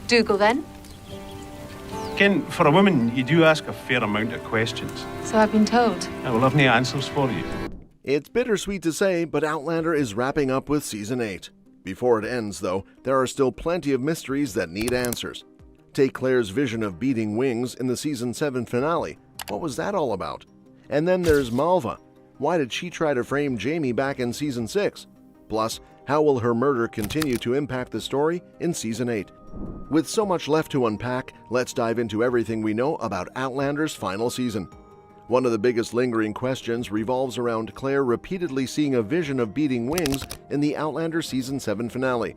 Dougal, then? Ken, for a woman, you do ask a fair amount of questions. So I've been told. I will have no answers for you. It's bittersweet to say, but Outlander is wrapping up with Season 8. Before it ends, though, there are still plenty of mysteries that need answers. Take Claire's vision of beating wings in the Season 7 finale. What was that all about? And then there's Malva. Why did she try to frame Jamie back in Season 6? Plus, how will her murder continue to impact the story in Season 8? With so much left to unpack, let's dive into everything we know about Outlander's final season. One of the biggest lingering questions revolves around Claire repeatedly seeing a vision of beating wings in the Outlander Season 7 finale.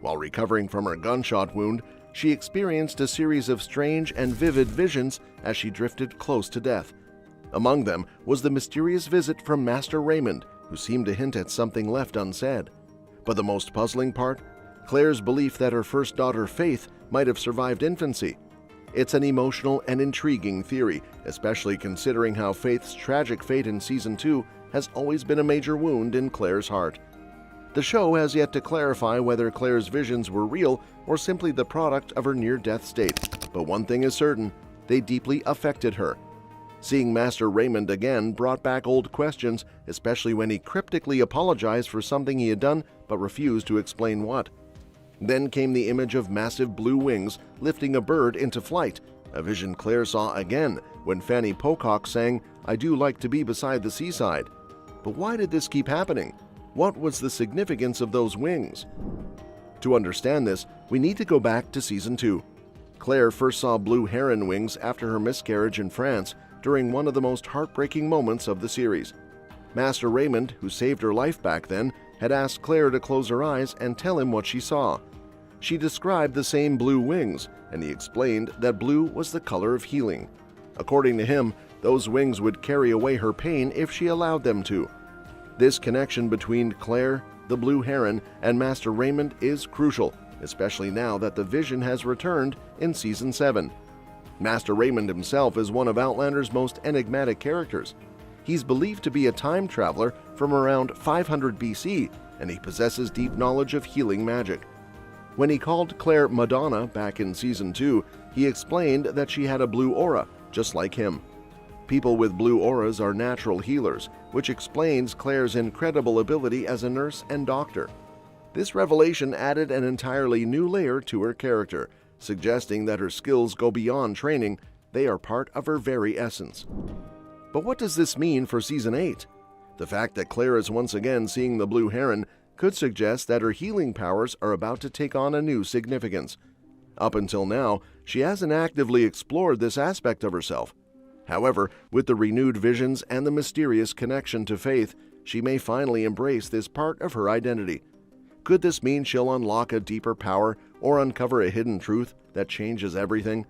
While recovering from her gunshot wound, she experienced a series of strange and vivid visions as she drifted close to death. Among them was the mysterious visit from Master Raymond, who seemed to hint at something left unsaid. But the most puzzling part? Claire's belief that her first daughter, Faith, might have survived infancy. It's an emotional and intriguing theory, especially considering how Faith's tragic fate in Season 2 has always been a major wound in Claire's heart. The show has yet to clarify whether Claire's visions were real or simply the product of her near-death state, but one thing is certain, they deeply affected her. Seeing Master Raymond again brought back old questions, especially when he cryptically apologized for something he had done but refused to explain what. Then came the image of massive blue wings lifting a bird into flight, a vision Claire saw again when Fanny Pocock sang, "I do like to be beside the seaside." But why did this keep happening? What was the significance of those wings? To understand this, we need to go back to Season 2. Claire first saw blue heron wings after her miscarriage in France during one of the most heartbreaking moments of the series. Master Raymond, who saved her life back then, had asked Claire to close her eyes and tell him what she saw. She described the same blue wings, and he explained that blue was the color of healing. According to him, those wings would carry away her pain if she allowed them to. This connection between Claire, the blue heron, and Master Raymond is crucial, especially now that the vision has returned in Season 7. Master Raymond himself is one of Outlander's most enigmatic characters. He's believed to be a time traveler from around 500 BC, and he possesses deep knowledge of healing magic. When he called Claire Madonna back in Season 2, he explained that she had a blue aura, just like him. People with blue auras are natural healers, which explains Claire's incredible ability as a nurse and doctor. This revelation added an entirely new layer to her character, suggesting that her skills go beyond training, they are part of her very essence. But what does this mean for Season 8? The fact that Claire is once again seeing the blue heron could suggest that her healing powers are about to take on a new significance. Up until now, she hasn't actively explored this aspect of herself. However, with the renewed visions and the mysterious connection to Faith, she may finally embrace this part of her identity. Could this mean she'll unlock a deeper power or uncover a hidden truth that changes everything?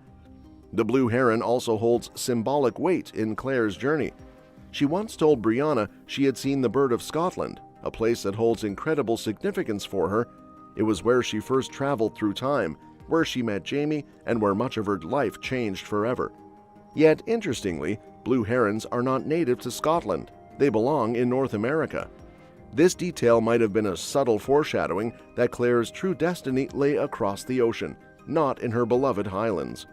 The blue heron also holds symbolic weight in Claire's journey. She once told Brianna she had seen the Bird of Scotland, a place that holds incredible significance for her. It was where she first traveled through time, where she met Jamie, and where much of her life changed forever. Yet, interestingly, blue herons are not native to Scotland. They belong in North America. This detail might have been a subtle foreshadowing that Claire's true destiny lay across the ocean, not in her beloved Highlands.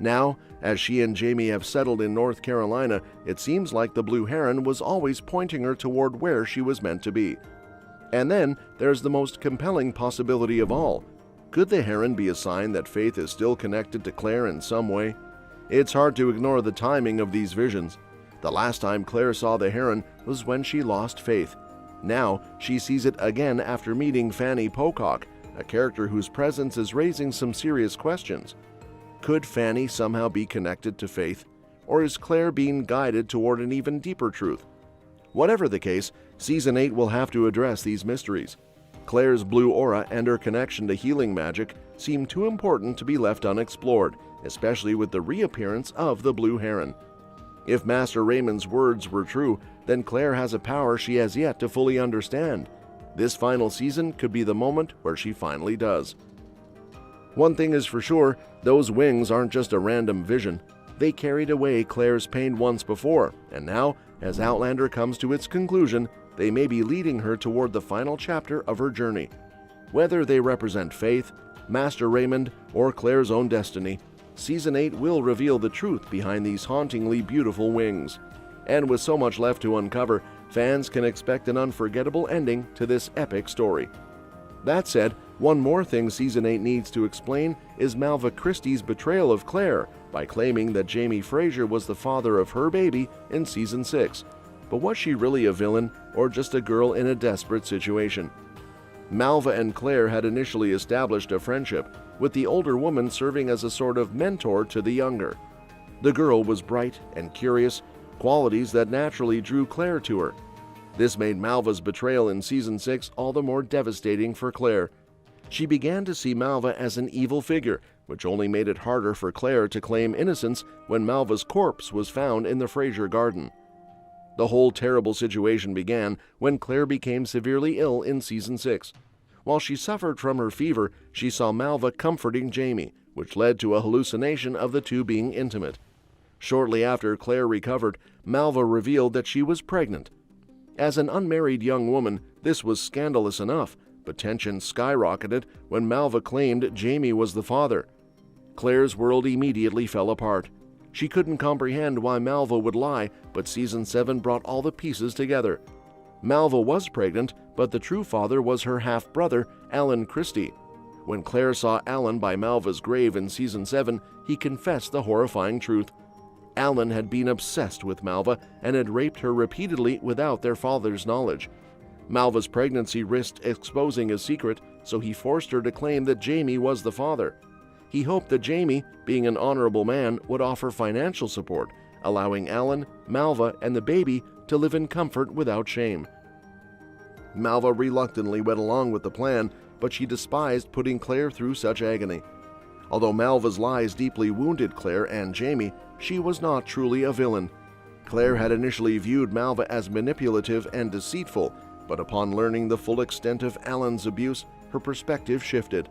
Now, as she and Jamie have settled in North Carolina, it seems like the blue heron was always pointing her toward where she was meant to be. And then there's the most compelling possibility of all. Could the heron be a sign that Faith is still connected to Claire in some way? It's hard to ignore the timing of these visions. The last time Claire saw the heron was when she lost Faith. Now she sees it again after meeting Fanny Pocock, a character whose presence is raising some serious questions. Could Fanny somehow be connected to Faith, or is Claire being guided toward an even deeper truth? Whatever the case, Season 8 will have to address these mysteries. Claire's blue aura and her connection to healing magic seem too important to be left unexplored, especially with the reappearance of the blue heron. If Master Raymond's words were true, then Claire has a power she has yet to fully understand. This final season could be the moment where she finally does. One thing is for sure, those wings aren't just a random vision. They carried away Claire's pain once before, and now, as Outlander comes to its conclusion, they may be leading her toward the final chapter of her journey. Whether they represent faith, Master Raymond, or Claire's own destiny, Season 8 will reveal the truth behind these hauntingly beautiful wings. And with so much left to uncover, fans can expect an unforgettable ending to this epic story. That said, one more thing Season 8 needs to explain is Malva Christie's betrayal of Claire by claiming that Jamie Fraser was the father of her baby in Season 6. But was she really a villain or just a girl in a desperate situation? Malva and Claire had initially established a friendship, with the older woman serving as a sort of mentor to the younger. The girl was bright and curious, qualities that naturally drew Claire to her. This made Malva's betrayal in Season 6 all the more devastating for Claire. She began to see Malva as an evil figure, which only made it harder for Claire to claim innocence when Malva's corpse was found in the Fraser garden. The whole terrible situation began when Claire became severely ill in Season 6. While she suffered from her fever, she saw Malva comforting Jamie, which led to a hallucination of the two being intimate. Shortly after Claire recovered, Malva revealed that she was pregnant. As an unmarried young woman, this was scandalous enough, but tension skyrocketed when Malva claimed Jamie was the father. Claire's world immediately fell apart. She couldn't comprehend why Malva would lie, but Season 7 brought all the pieces together. Malva was pregnant, but the true father was her half-brother, Alan Christie. When Claire saw Alan by Malva's grave in Season 7, he confessed the horrifying truth. Alan had been obsessed with Malva and had raped her repeatedly without their father's knowledge. Malva's pregnancy risked exposing his secret, so he forced her to claim that Jamie was the father. He hoped that Jamie, being an honorable man, would offer financial support, allowing Alan, Malva, and the baby to live in comfort without shame. Malva reluctantly went along with the plan, but she despised putting Claire through such agony. Although Malva's lies deeply wounded Claire and Jamie, she was not truly a villain. Claire had initially viewed Malva as manipulative and deceitful, but upon learning the full extent of Alan's abuse, her perspective shifted.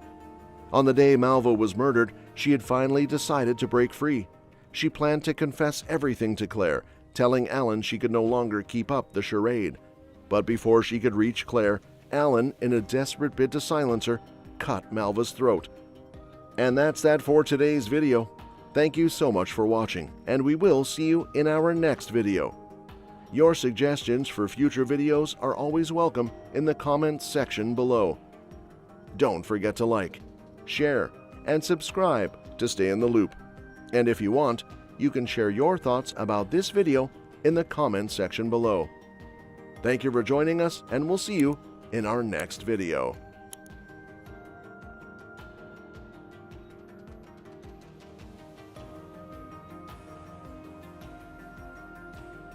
On the day Malva was murdered, she had finally decided to break free. She planned to confess everything to Claire, telling Alan she could no longer keep up the charade. But before she could reach Claire, Alan, in a desperate bid to silence her, cut Malva's throat. And that's that for today's video. Thank you so much for watching, and we will see you in our next video. Your suggestions for future videos are always welcome in the comments section below. Don't forget to like, share, and subscribe to stay in the loop. And if you want, you can share your thoughts about this video in the comments section below. Thank you for joining us, and we'll see you in our next video.